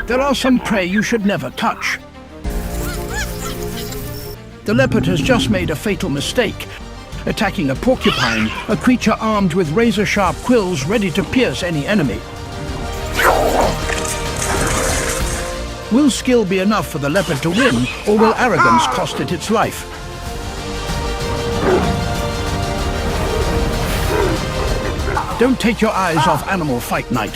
There are some prey you should never touch. The leopard has just made a fatal mistake, attacking a porcupine, a creature armed with razor-sharp quills ready to pierce any enemy. Will skill be enough for the leopard to win, or will arrogance cost it its life? Don't take your eyes off Animal Fight Night.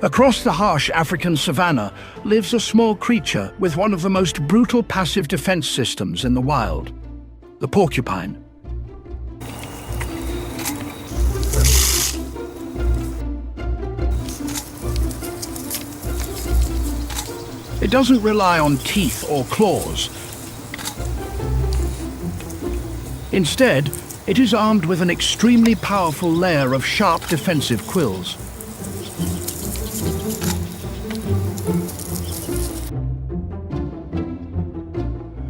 Across the harsh African savanna lives a small creature with one of the most brutal passive defense systems in the wild, the porcupine. It doesn't rely on teeth or claws. Instead, it is armed with an extremely powerful layer of sharp defensive quills.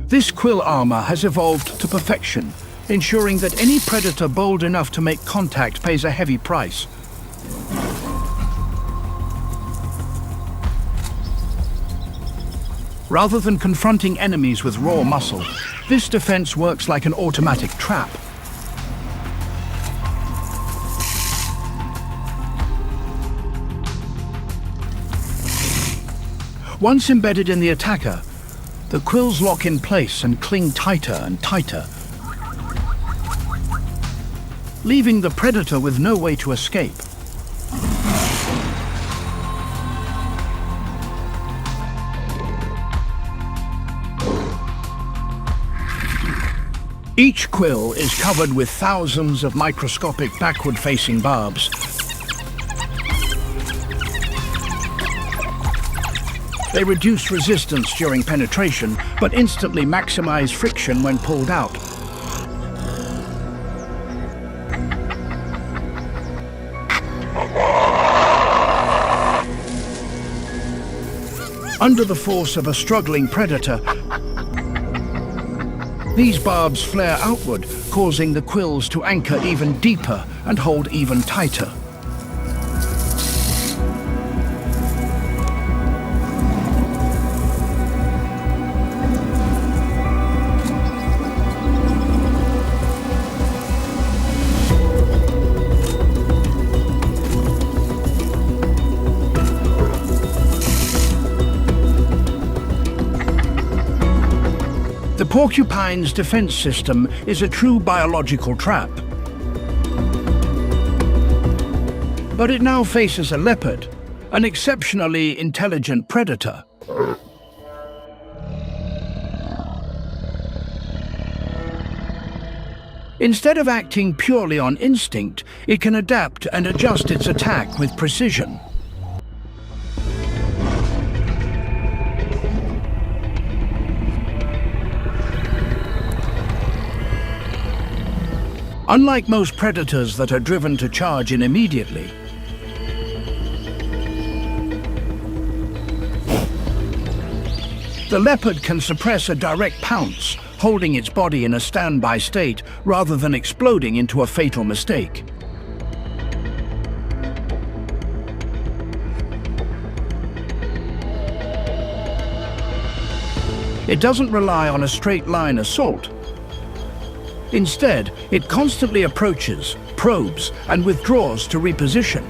This quill armor has evolved to perfection, ensuring that any predator bold enough to make contact pays a heavy price. Rather than confronting enemies with raw muscle, this defense works like an automatic trap. Once embedded in the attacker, the quills lock in place and cling tighter and tighter, leaving the predator with no way to escape. Each quill is covered with thousands of microscopic backward-facing barbs. They reduce resistance during penetration, but instantly maximize friction when pulled out. Under the force of a struggling predator, these barbs flare outward, causing the quills to anchor even deeper and hold even tighter. The porcupine's defense system is a true biological trap. But it now faces a leopard, an exceptionally intelligent predator. Instead of acting purely on instinct, it can adapt and adjust its attack with precision. Unlike most predators that are driven to charge in immediately, the leopard can suppress a direct pounce, holding its body in a standby state rather than exploding into a fatal mistake. It doesn't rely on a straight-line assault. Instead, it constantly approaches, probes, and withdraws to reposition.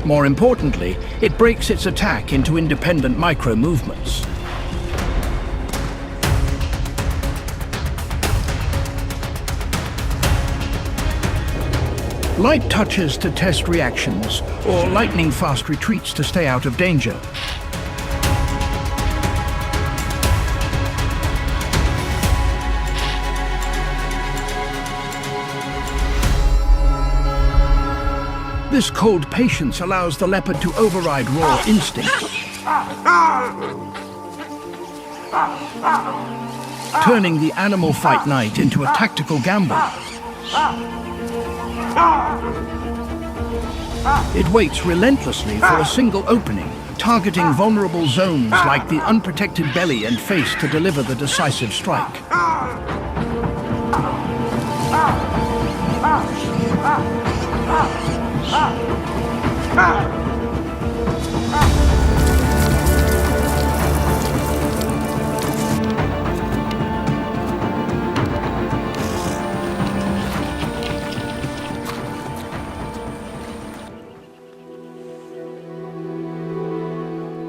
More importantly, it breaks its attack into independent micro-movements. Light touches to test reactions, or lightning-fast retreats to stay out of danger. This cold patience allows the leopard to override raw instinct. turning the animal fight night into a tactical gamble. It waits relentlessly for a single opening, targeting vulnerable zones like the unprotected belly and face to deliver the decisive strike.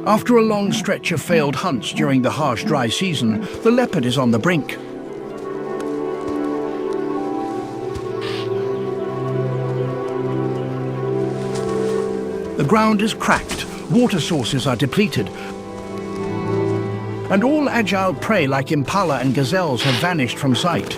After a long stretch of failed hunts during the harsh dry season, the leopard is on the brink. The ground is cracked, water sources are depleted, and all agile prey like impala and gazelles have vanished from sight.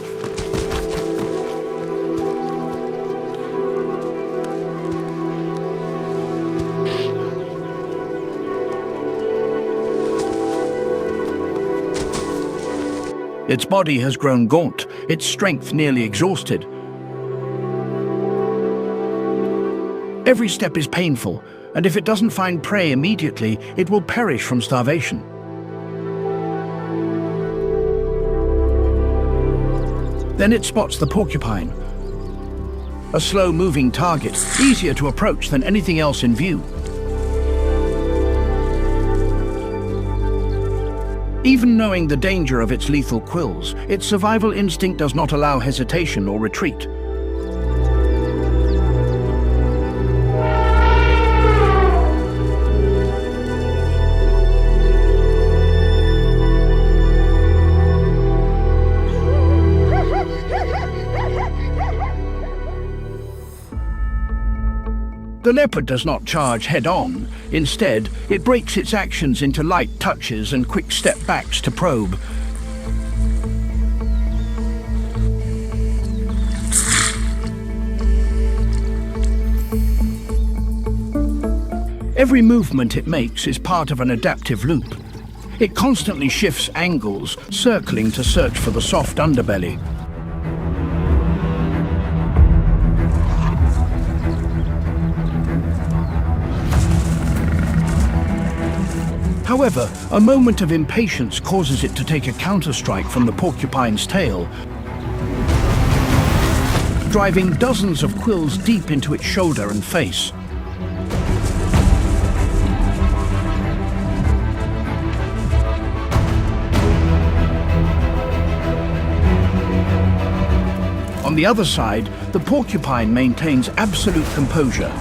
Its body has grown gaunt, its strength nearly exhausted. Every step is painful, and if it doesn't find prey immediately, it will perish from starvation. Then it spots the porcupine, a slow-moving target, easier to approach than anything else in view. Even knowing the danger of its lethal quills, its survival instinct does not allow hesitation or retreat. The leopard does not charge head-on. Instead, it breaks its actions into light touches and quick step-backs to probe. Every movement it makes is part of an adaptive loop. It constantly shifts angles, circling to search for the soft underbelly. However, a moment of impatience causes it to take a counterstrike from the porcupine's tail, driving dozens of quills deep into its shoulder and face. On the other side, the porcupine maintains absolute composure.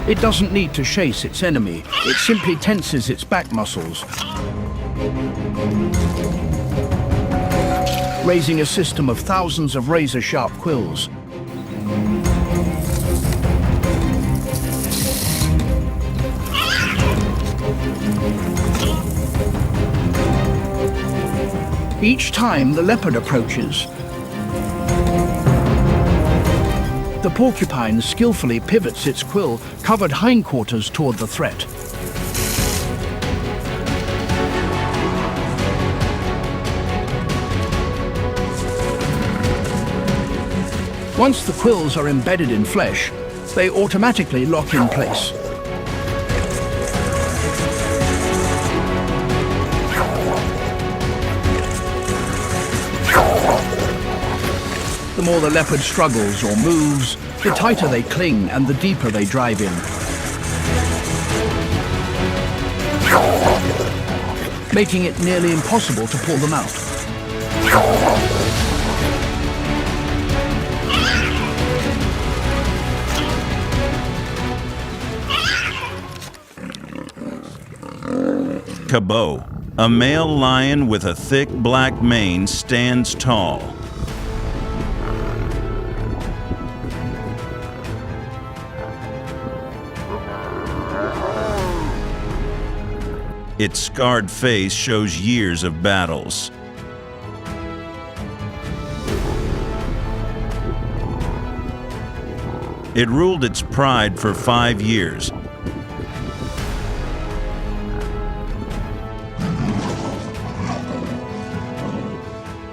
It doesn't need to chase its enemy, it simply tenses its back muscles, raising a system of thousands of razor-sharp quills. Each time the leopard approaches, the porcupine skillfully pivots its quill-covered hindquarters toward the threat. Once the quills are embedded in flesh, they automatically lock in place. The more the leopard struggles or moves, the tighter they cling and the deeper they drive in, making it nearly impossible to pull them out. Kova, a male lion with a thick black mane, stands tall. Its scarred face shows years of battles. It ruled its pride for 5 years.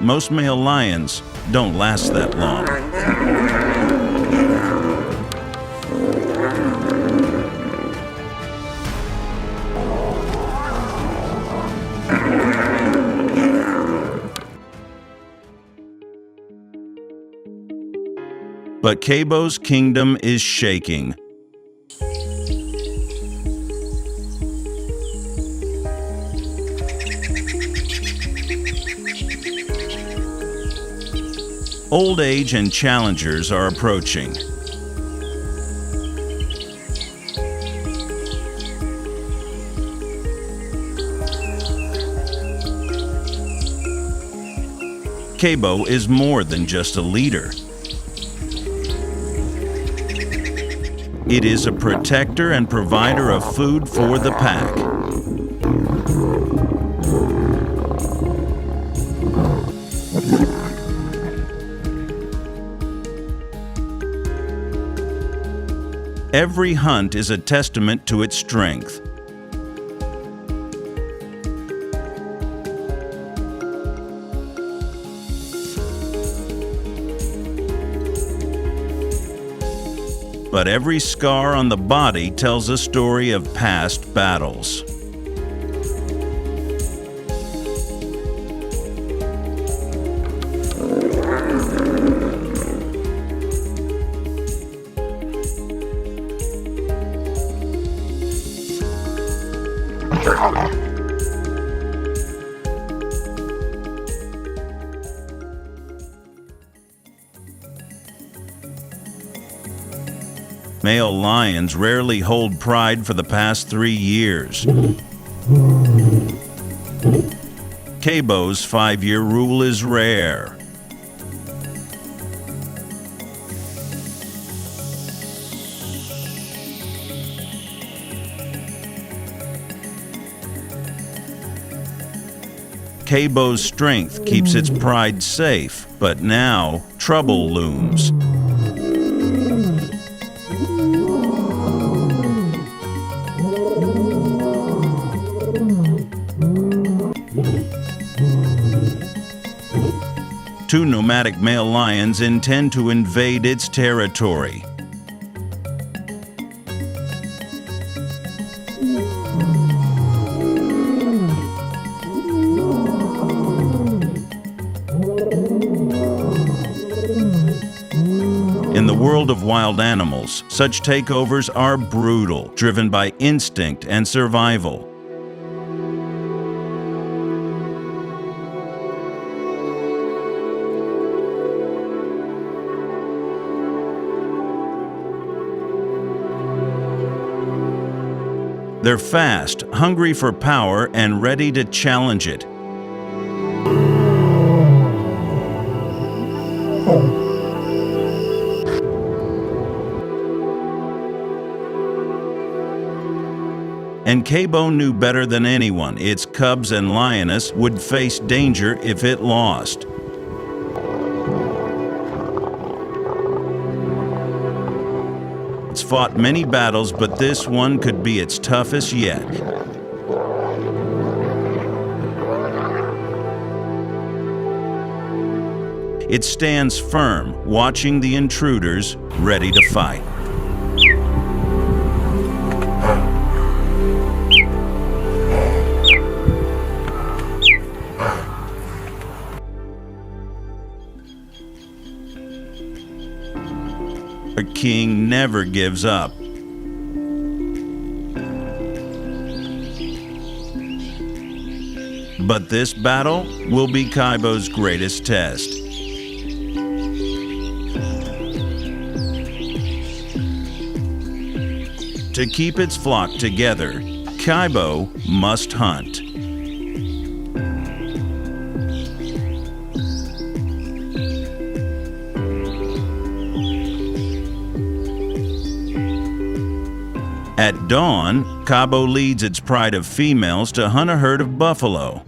most male lions don't last that long. But Kova's kingdom is shaking. Old age and challengers are approaching. Kova is more than just a leader. It is a protector and provider of food for the pack. Every hunt is a testament to its strength. But every scar on the body tells a story of past battles. Male lions rarely hold pride for the past 3 years. Kova's 5-year rule is rare. Kova's strength keeps its pride safe, but now trouble looms. Two nomadic male lions intend to invade its territory. In the world of wild animals, such takeovers are brutal, driven by instinct and survival. They're fast, hungry for power, and ready to challenge it. And Kova knew better than anyone its cubs and lioness would face danger if it lost. It's fought many battles, but this one could be its toughest yet. It stands firm, watching the intruders, ready to fight. A king never gives up. But this battle will be Kova's greatest test. To keep its flock together, Kova must hunt. At dawn, Kova leads its pride of females to hunt a herd of buffalo.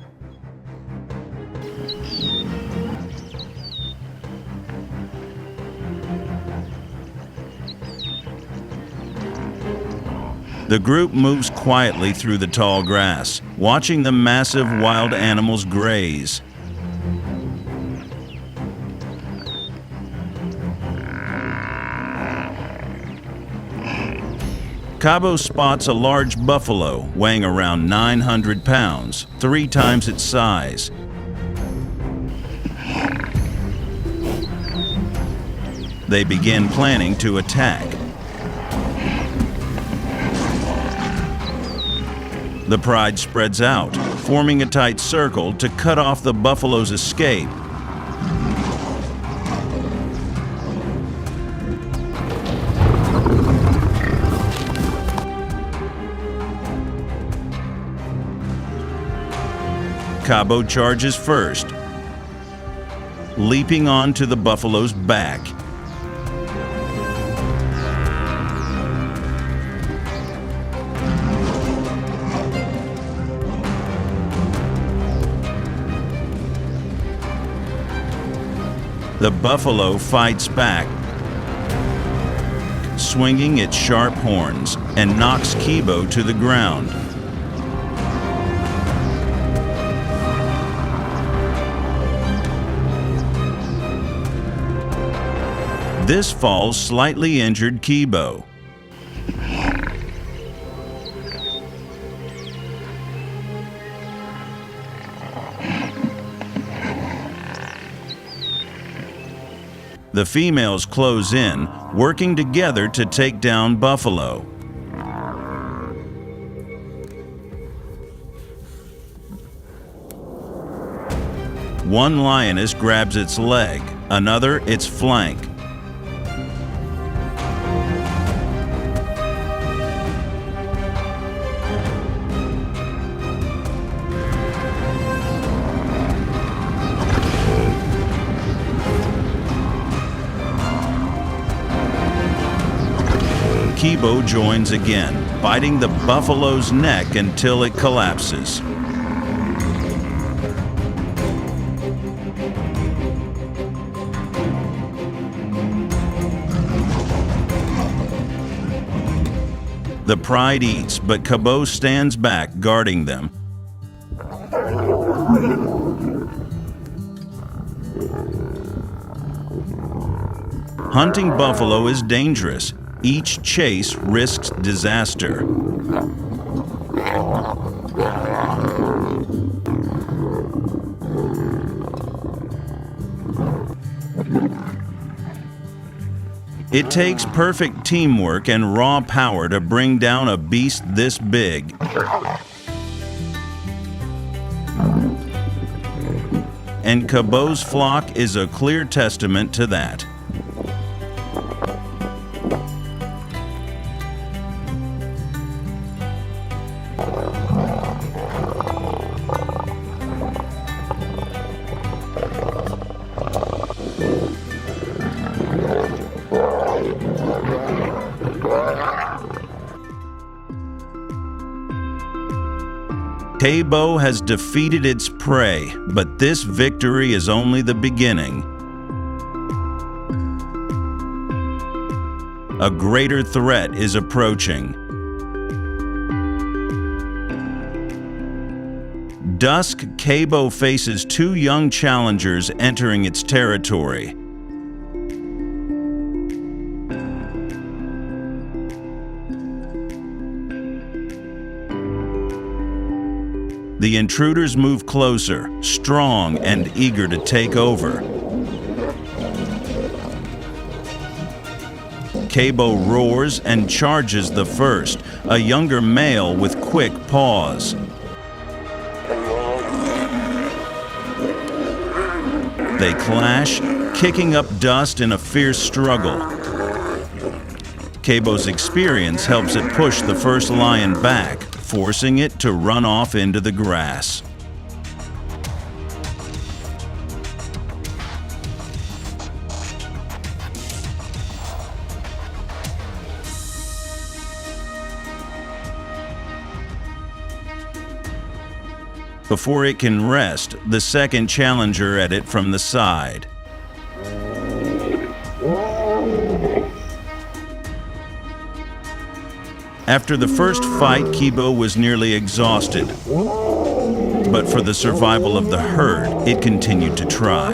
The group moves quietly through the tall grass, watching the massive wild animals graze. Kova spots a large buffalo weighing around 900 pounds, 3 times its size. They begin planning to attack. The pride spreads out, forming a tight circle to cut off the buffalo's escape. Kova charges first, leaping onto the buffalo's back. The buffalo fights back, swinging its sharp horns, and knocks Kova to the ground. This fall slightly injured Kova. The females close in, working together to take down buffalo. One lioness grabs its leg, another its flank. Kova joins again, biting the buffalo's neck until it collapses. The pride eats, but Kova stands back, guarding them. Hunting buffalo is dangerous. Each chase risks disaster. It takes perfect teamwork and raw power to bring down a beast this big. And Kova's flock is a clear testament to that. Kova has defeated its prey, but this victory is only the beginning. A greater threat is approaching. Dusk, Kova faces 2 young challengers entering its territory. The intruders move closer, strong and eager to take over. Kova roars and charges the first, a younger male with quick paws. They clash, kicking up dust in a fierce struggle. Kova's experience helps it push the first lion back, forcing it to run off into the grass. Before it can rest, the second challenger at it from the side. After the first fight, Kova was nearly exhausted, but for the survival of the herd, it continued to try.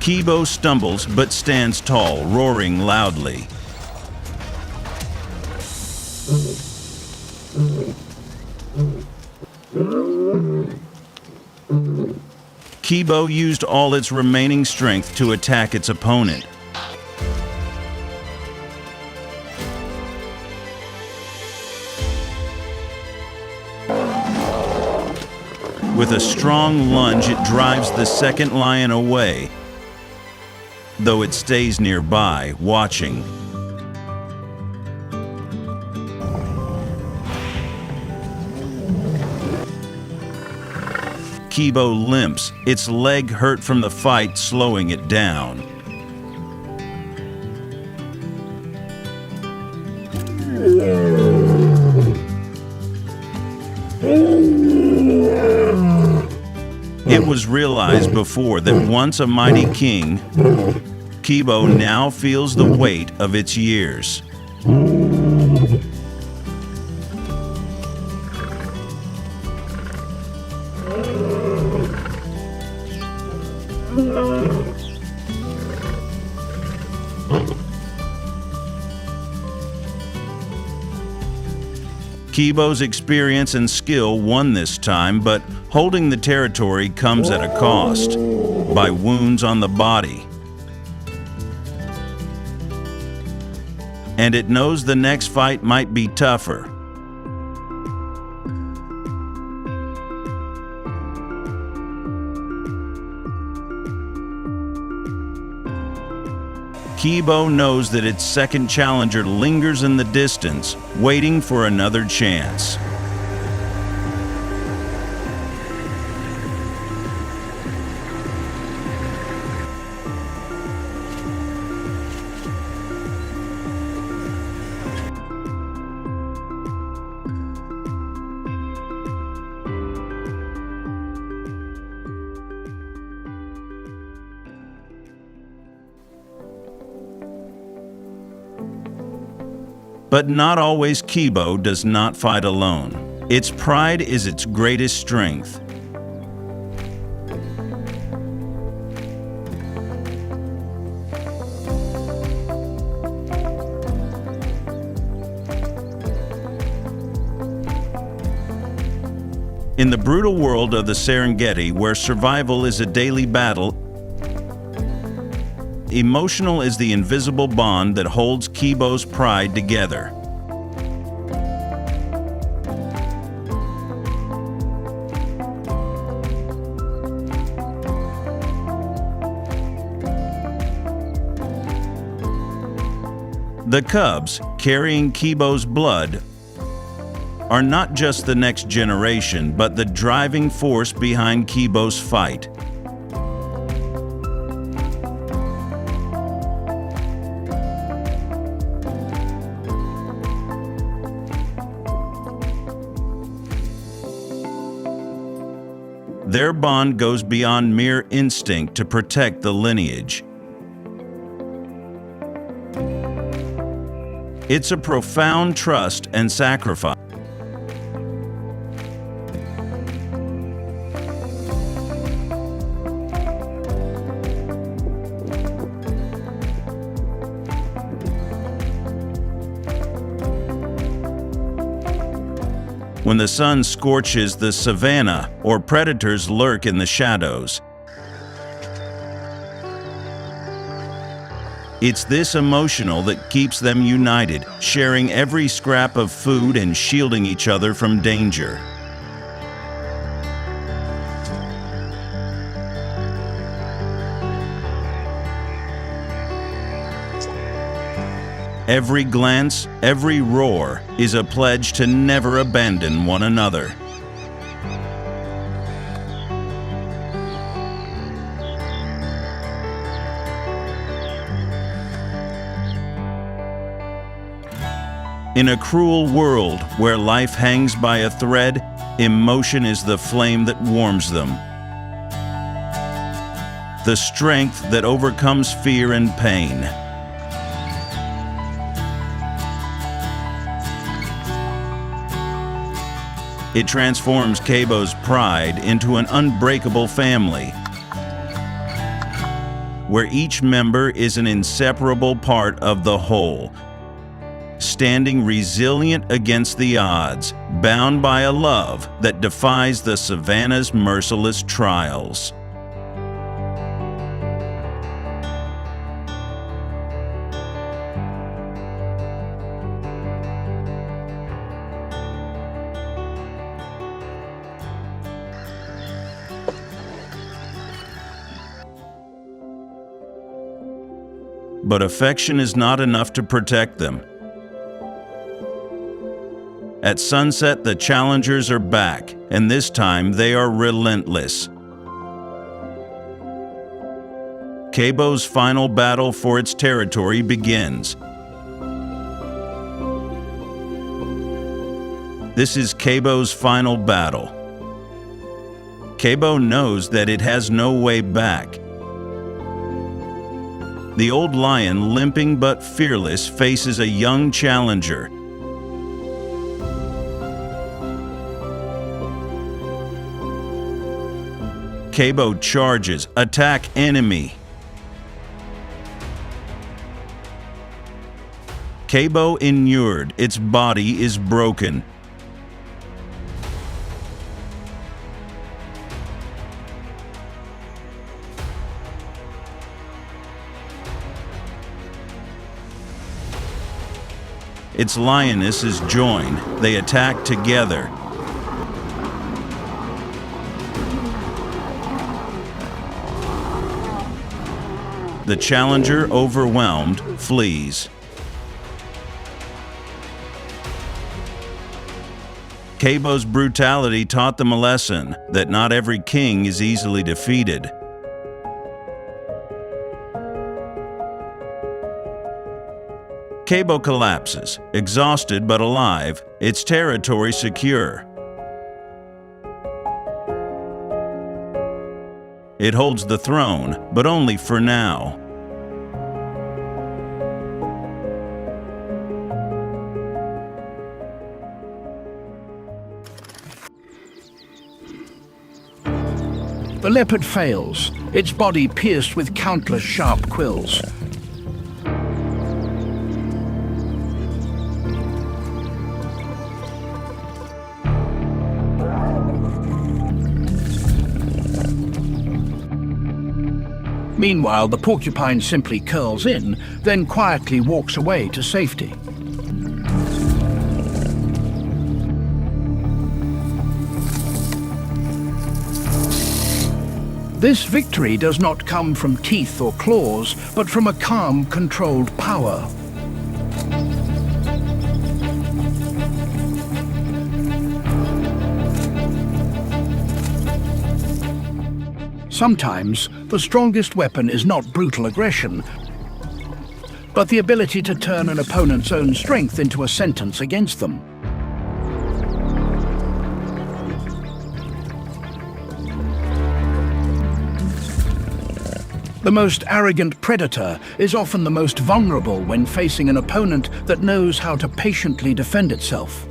Kibo stumbles but stands tall, roaring loudly. Kibo used all its remaining strength to attack its opponent. With a strong lunge, it drives the second lion away, though it stays nearby, watching. Kibo limps, its leg hurt from the fight, slowing it down. It was realized before that once a mighty king, Kibo now feels the weight of its years. Kibo's experience and skill won this time, but holding the territory comes at a cost, by wounds on the body. And it knows the next fight might be tougher. Kibo knows that its second challenger lingers in the distance, waiting for another chance. But not always. Kibo does not fight alone. Its pride is its greatest strength. In the brutal world of the Serengeti, where survival is a daily battle, emotional is the invisible bond that holds Kibo's pride together. The cubs, carrying Kibo's blood, are not just the next generation, but the driving force behind Kibo's fight. Their bond goes beyond mere instinct to protect the lineage. It's a profound trust and sacrifice. When the sun scorches the savanna or predators lurk in the shadows. It's this emotional that keeps them united, sharing every scrap of food and shielding each other from danger. Every glance, every roar is a pledge to never abandon one another. In a cruel world where life hangs by a thread, emotion is the flame that warms them. The strength that overcomes fear and pain. It transforms Kibo's pride into an unbreakable family. where each member is an inseparable part of the whole, standing resilient against the odds, bound by a love that defies the savanna's merciless trials. But affection is not enough to protect them. At sunset, the challengers are back, and this time they are relentless. Kova's final battle for its territory begins. This is Kova's final battle. Kova knows that it has no way back. The old lion, limping but fearless, faces a young challenger. Kova charges, attack enemy. Kova inured, its body is broken. Its lionesses join. They attack together. The challenger, overwhelmed, flees. Kova's brutality taught them a lesson that not every king is easily defeated. Kova collapses, exhausted but alive, its territory secure. It holds the throne, but only for now. The leopard fails, its body pierced with countless sharp quills. Meanwhile, the porcupine simply curls in, then quietly walks away to safety. This victory does not come from teeth or claws, but from a calm, controlled power. Sometimes, the strongest weapon is not brutal aggression, but the ability to turn an opponent's own strength into a sentence against them. The most arrogant predator is often the most vulnerable when facing an opponent that knows how to patiently defend itself.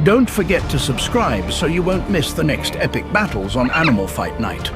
Don't forget to subscribe so you won't miss the next epic battles on Animal Fight Night.